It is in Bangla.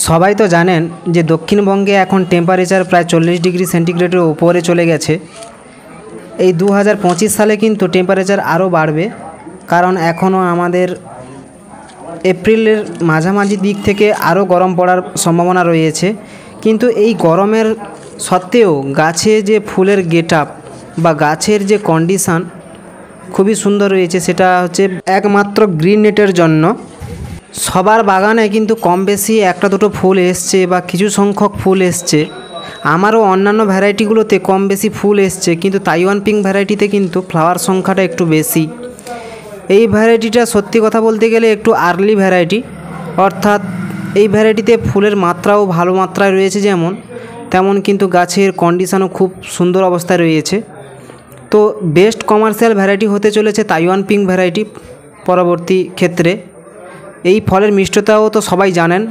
সবাই তো জানেন যে দক্ষিণবঙ্গে এখন টেম্পারেচার প্রায় 40 ডিগ্রি সেন্টিগ্রেডের উপরে চলে গেছে। এই 2025 সালে কিন্তু টেম্পারেচার আরও বাড়বে, কারণ এখনও আমাদের এপ্রিলের মাঝামাঝি দিক থেকে আরও গরম পড়ার সম্ভাবনা রয়েছে। কিন্তু এই গরমের সত্ত্বেও গাছে যে ফুলের গেটআপ বা গাছের যে কন্ডিশান খুবই সুন্দর রয়েছে, সেটা হচ্ছে একমাত্র গ্রিন নেটের জন্য। সবার বাগানে কিন্তু কম বেশি একটা দুটো ফুল এসছে বা কিছু সংখ্যক ফুল এসছে। আমারও অন্যান্য ভ্যারাইটিগুলোতে কম বেশি ফুল এসছে, কিন্তু তাইওয়ান পিঙ্ক ভ্যারাইটিতে কিন্তু ফ্লাওয়ার সংখ্যাটা একটু বেশি। এই ভ্যারাইটিটা সত্যি কথা বলতে গেলে একটু আর্লি ভ্যারাইটি, অর্থাৎ এই ভ্যারাইটিতে ফুলের মাত্রাও ভালো মাত্রায় রয়েছে, তেমন কিন্তু গাছের কন্ডিশানও খুব সুন্দর অবস্থায় রয়েছে। তো বেস্ট কমার্শিয়াল ভ্যারাইটি হতে চলেছে তাইওয়ান পিঙ্ক ভ্যারাইটি পরবর্তী ক্ষেত্রে। এই ফলের মিষ্টতাও তো সবাই জানেন,